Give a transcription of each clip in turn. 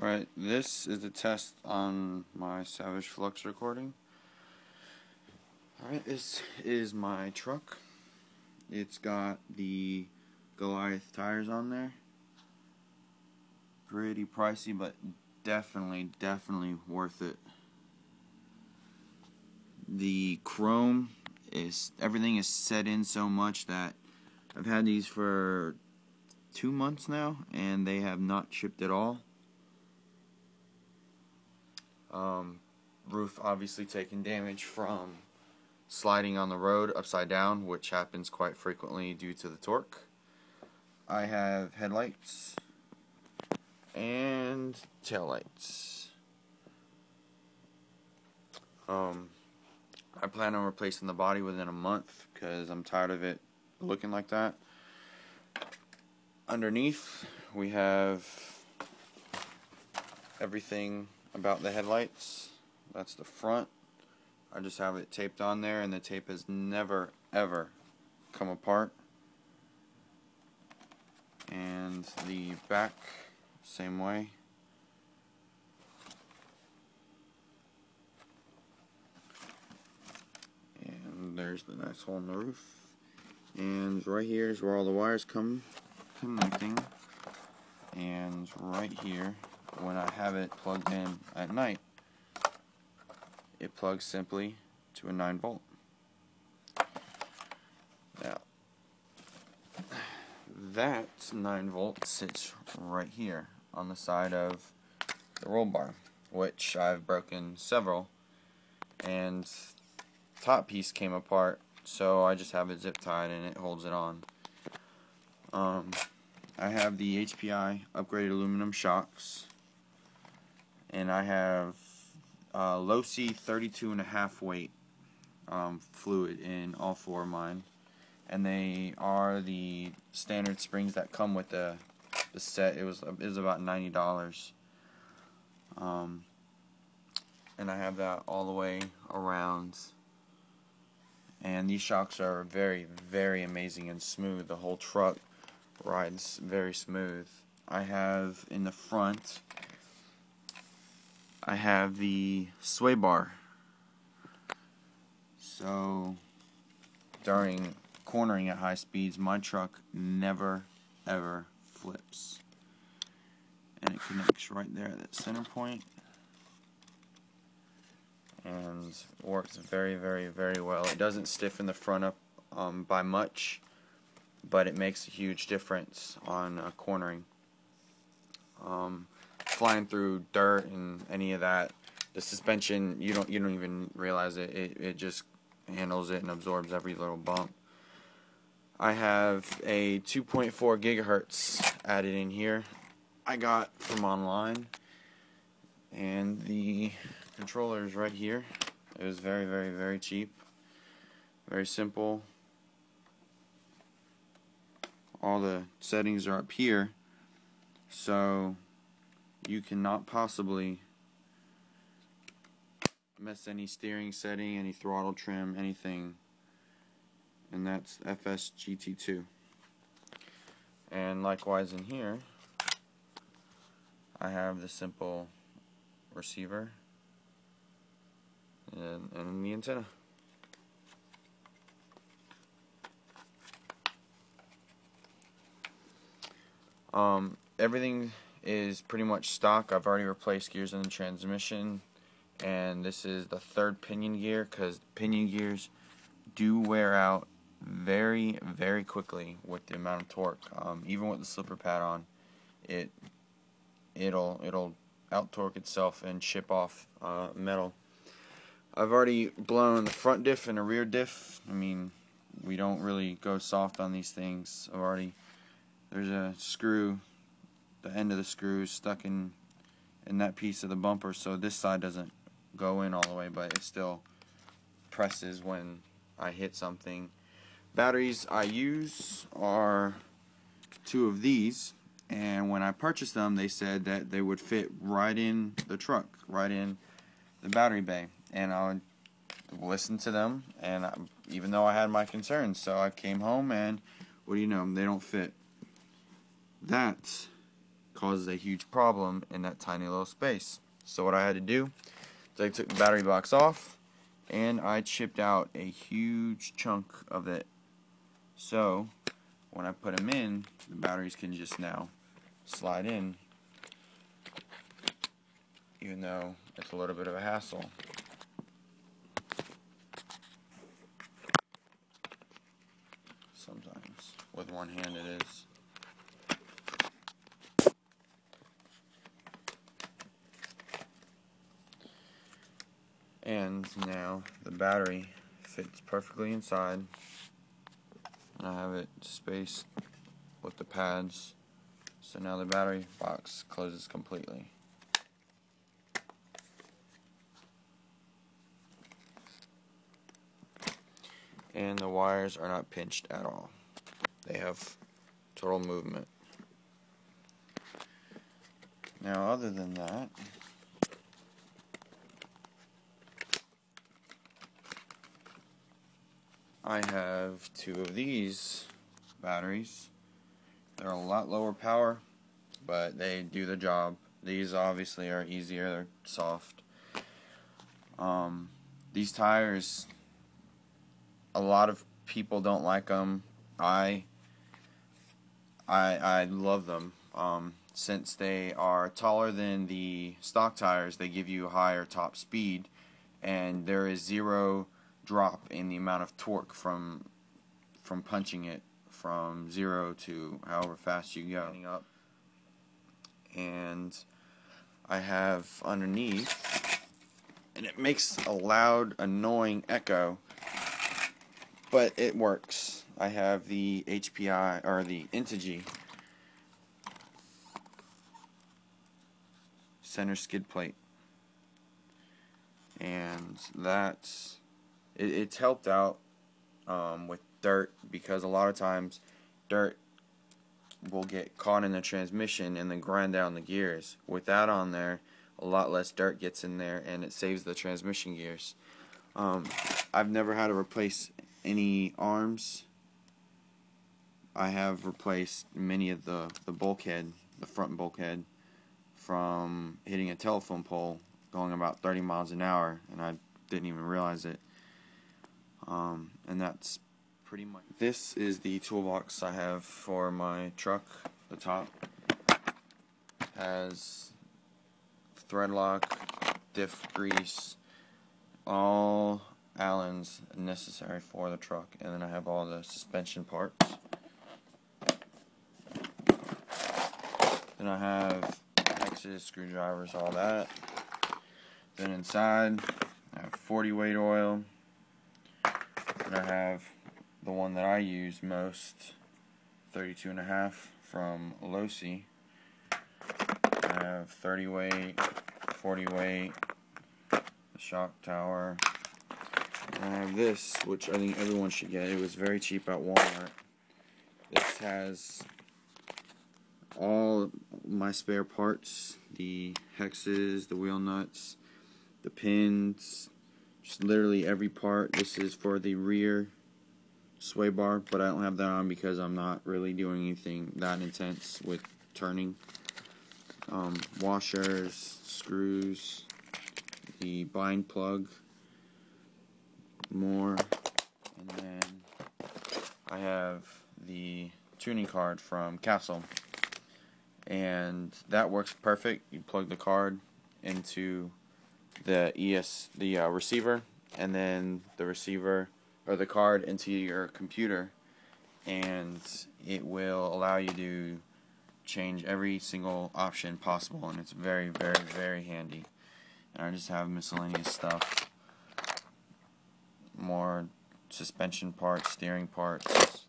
Alright, this is a test on my Savage Flux recording. Alright, this is my truck. It's got the Goliath tires on there. Pretty pricey, but definitely worth it. The chrome everything is set in so much that I've had these for 2 months now and they have not chipped at all. Roof obviously taking damage from sliding on the road upside down, which happens quite frequently due to the torque. I have headlights and taillights. I plan on replacing the body within a month because I'm tired of it looking like that. Underneath we have everything about the headlights. That's the front. I just have it taped on there and the tape has never ever come apart. And the back, same way. And there's the nice hole in the roof. And right here is where all the wires come connecting. And right here, when I have it plugged in at night, it plugs simply to a 9-volt. Now, that 9-volt sits right here on the side of the roll bar, which I've broken several, and top piece came apart, so I just have it zip tied and it holds it on. I have the HPI upgraded aluminum shocks, and I have Losi 32.5 weight fluid in all four of mine, and they are the standard springs that come with the set. It was about $90, and I have that all the way around. And these shocks are very amazing and smooth. The whole truck rides very smooth. I have in the front, I have the sway bar. So during cornering at high speeds, my truck never ever flips. And it connects right there at that center point. And works very well. It doesn't stiffen the front up by much, but it makes a huge difference on cornering. Flying through dirt and any of that, the suspension, you don't even realize it. It just handles it and absorbs every little bump. I have a 2.4 gigahertz added in here. I got from online, and the controller is right here. It was very cheap, very simple. All the settings are up here, so you cannot possibly miss any steering setting, any throttle trim, anything. And that's FSGT2. And likewise in here, I have the simple receiver and the antenna. Everything is pretty much stock. I've already replaced gears in the transmission, and this is the third pinion gear, because pinion gears do wear out very quickly with the amount of torque. Even with the slipper pad on, it'll out torque itself and chip off metal. I've already blown the front diff and the rear diff. I mean, we don't really go soft on these things. There's a screw, the end of the screw is stuck in that piece of the bumper, so this side doesn't go in all the way, but it still presses when I hit something. Batteries I use are 2 of these, and when I purchased them, they said that they would fit right in the truck, right in the battery bay, and I would listen to them, and even though I had my concerns, so I came home and what do you know, they don't fit. That causes a huge problem in that tiny little space. So what I had to do is I took the battery box off and I chipped out a huge chunk of it. So when I put them in, the batteries can just now slide in, even though it's a little bit of a hassle. Sometimes with one hand it is. And now the battery fits perfectly inside. And I have it spaced with the pads. So now the battery box closes completely. And the wires are not pinched at all. They have total movement. Now other than that, I have two of these batteries. They're a lot lower power, but they do the job. These obviously are easier, they're soft. These tires, a lot of people don't like them. I love them. Since they are taller than the stock tires, they give you a higher top speed, and there is zero drop in the amount of torque from punching it from 0 to however fast you go up. And I have underneath, and it makes a loud, annoying echo, but it works. I have the HPI, or the Integy center skid plate, and that's it's helped out with dirt, because a lot of times dirt will get caught in the transmission and then grind down the gears. With that on there, a lot less dirt gets in there and it saves the transmission gears. I've never had to replace any arms. I have replaced many of the bulkhead, the front bulkhead, from hitting a telephone pole going about 30 miles an hour, and I didn't even realize it. And that's pretty much. This is the toolbox I have for my truck. The top has thread lock, diff grease, all Allens necessary for the truck, and then I have all the suspension parts. Then I have hexes, screwdrivers, all that. Then inside I have 40 weight oil. Then I have the one that I use most, 32.5 from Losi. I have 30 weight, 40 weight, the shock tower. And I have this, which I think everyone should get. It was very cheap at Walmart. This has all my spare parts, the hexes, the wheel nuts, the pins, just literally every part. This is for the rear sway bar, but I don't have that on because I'm not really doing anything that intense with turning. Washers, screws, the bind plug, more, and then I have the tuning card from Castle, and that works perfect. You plug the card into the receiver, and then the receiver or the card into your computer, and it will allow you to change every single option possible, and it's very, very, very handy. And I just have miscellaneous stuff, more suspension parts, steering parts,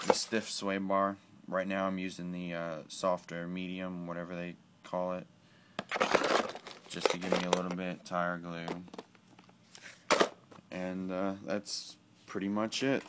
the stiff sway bar. Right now I'm using the softer medium, whatever they call it, just to give me a little bit tire glue. And that's pretty much it.